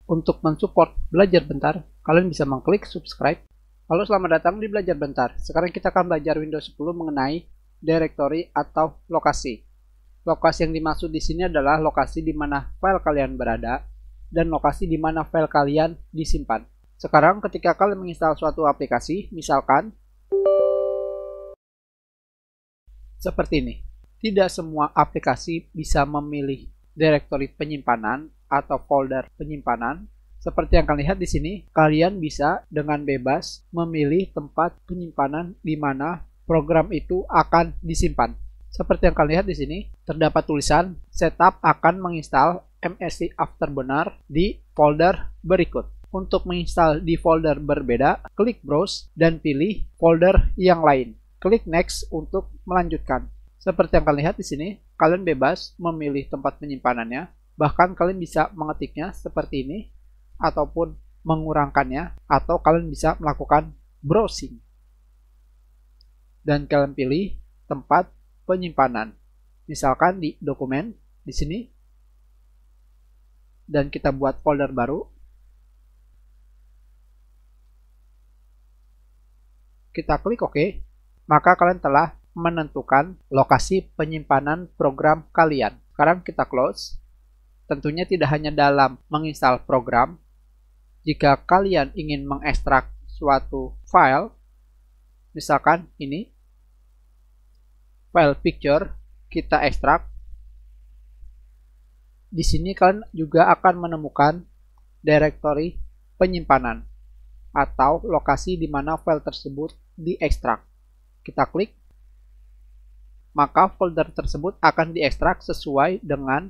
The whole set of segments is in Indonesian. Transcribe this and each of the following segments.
Untuk mensupport Belajar Bentar, kalian bisa mengklik subscribe. Halo, selamat datang di Belajar Bentar. Sekarang kita akan belajar Windows 10 mengenai directory atau lokasi. Lokasi yang dimaksud di sini adalah lokasi di mana file kalian berada dan lokasi di mana file kalian disimpan. Sekarang ketika kalian menginstal suatu aplikasi, misalkan seperti ini. Tidak semua aplikasi bisa memilih directory penyimpanan atau folder penyimpanan. Seperti yang kalian lihat di sini, kalian bisa dengan bebas memilih tempat penyimpanan di mana program itu akan disimpan. Seperti yang kalian lihat di sini, terdapat tulisan setup akan menginstal MSI Afterburner di folder berikut. Untuk menginstal di folder berbeda, klik browse dan pilih folder yang lain. Klik next untuk melanjutkan. Seperti yang kalian lihat di sini, kalian bebas memilih tempat penyimpanannya. Bahkan kalian bisa mengetiknya seperti ini ataupun mengurangkannya, atau kalian bisa melakukan browsing. Dan kalian pilih tempat penyimpanan. Misalkan di dokumen di sini. Dan kita buat folder baru. Kita klik OK. Maka kalian telah menentukan lokasi penyimpanan program kalian. Sekarang kita close. Tentunya tidak hanya dalam menginstal program. Jika kalian ingin mengekstrak suatu file, misalkan ini, file picture, kita ekstrak. Di sini kalian juga akan menemukan directory penyimpanan atau lokasi di mana file tersebut diekstrak. Kita klik, maka folder tersebut akan diekstrak sesuai dengan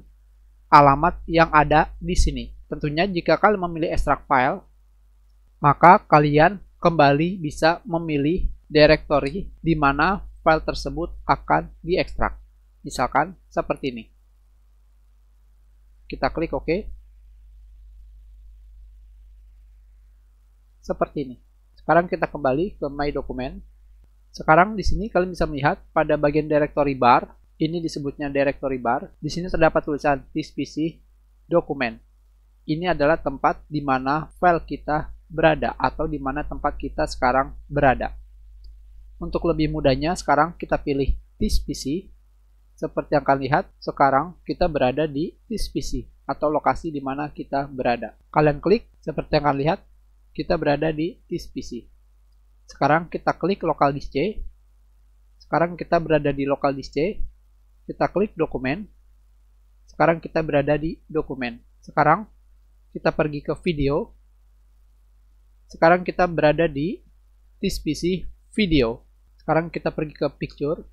alamat yang ada di sini. Tentunya jika kalian memilih ekstrak file, maka kalian kembali bisa memilih directory di mana file tersebut akan diekstrak. Misalkan seperti ini. Kita klik OK. Seperti ini. Sekarang kita kembali ke My Document. Sekarang di sini kalian bisa melihat pada bagian directory bar, ini disebutnya directory bar. Di sini terdapat tulisan This PC Document. Ini adalah tempat di mana file kita berada atau di mana tempat kita sekarang berada. Untuk lebih mudahnya, sekarang kita pilih This PC. Seperti yang kalian lihat, sekarang kita berada di This PC atau lokasi di mana kita berada. Kalian klik, seperti yang kalian lihat, kita berada di This PC. Sekarang kita klik local disk C. Sekarang kita berada di local disk C. Kita klik dokumen. Sekarang kita berada di dokumen. Sekarang kita pergi ke video. Sekarang kita berada di This PC video. Sekarang kita pergi ke picture.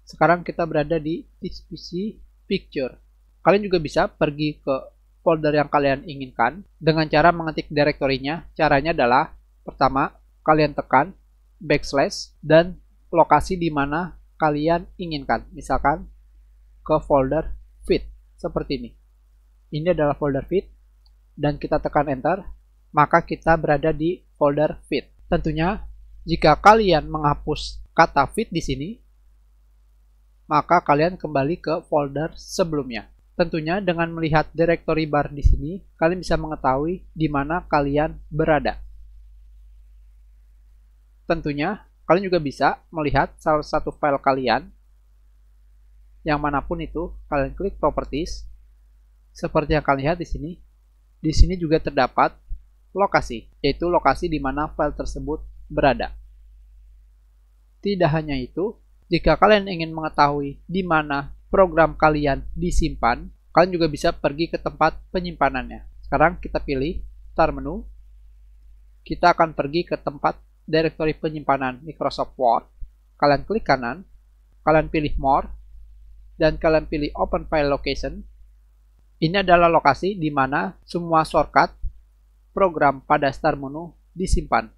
Sekarang kita berada di This PC picture. Kalian juga bisa pergi ke folder yang kalian inginkan dengan cara mengetik direktorinya. Caranya adalah pertama, kalian tekan backslash dan lokasi di mana kalian inginkan. Misalkan ke folder fit seperti ini. Ini adalah folder fit dan kita tekan enter, maka kita berada di folder fit. Tentunya jika kalian menghapus kata fit di sini, maka kalian kembali ke folder sebelumnya. Tentunya dengan melihat directory bar di sini, kalian bisa mengetahui di mana kalian berada. Tentunya, kalian juga bisa melihat salah satu file kalian, yang manapun itu, kalian klik Properties. Seperti yang kalian lihat di sini. Di sini juga terdapat lokasi, yaitu lokasi di mana file tersebut berada. Tidak hanya itu, jika kalian ingin mengetahui di mana program kalian disimpan, kalian juga bisa pergi ke tempat penyimpanannya. Sekarang kita pilih Start menu. Kita akan pergi ke tempat directory penyimpanan Microsoft Word. Kalian klik kanan, kalian pilih More, dan kalian pilih Open File Location. Ini adalah lokasi di mana semua shortcut program pada start menu disimpan.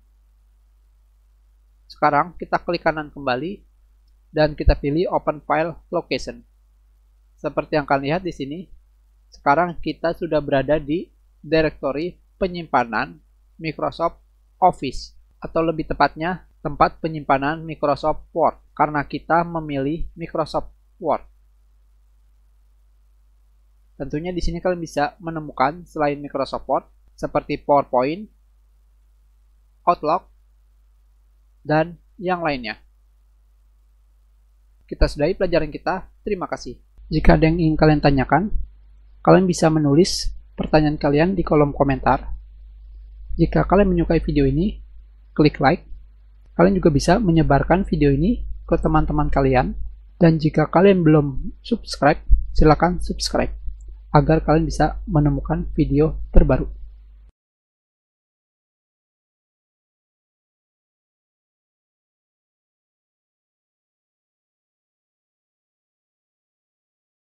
Sekarang kita klik kanan kembali, dan kita pilih Open File Location. Seperti yang kalian lihat di sini, sekarang kita sudah berada di directory penyimpanan Microsoft Office. Atau lebih tepatnya tempat penyimpanan Microsoft Word karena kita memilih Microsoft Word. Tentunya di sini kalian bisa menemukan selain Microsoft Word, seperti PowerPoint, Outlook, dan yang lainnya. Kita sudahi pelajaran kita. Terima kasih. Jika ada yang ingin kalian tanyakan, kalian bisa menulis pertanyaan kalian di kolom komentar. Jika kalian menyukai video ini, klik like. Kalian juga bisa menyebarkan video ini ke teman-teman kalian. Dan jika kalian belum subscribe, silakan subscribe agar kalian bisa menemukan video terbaru.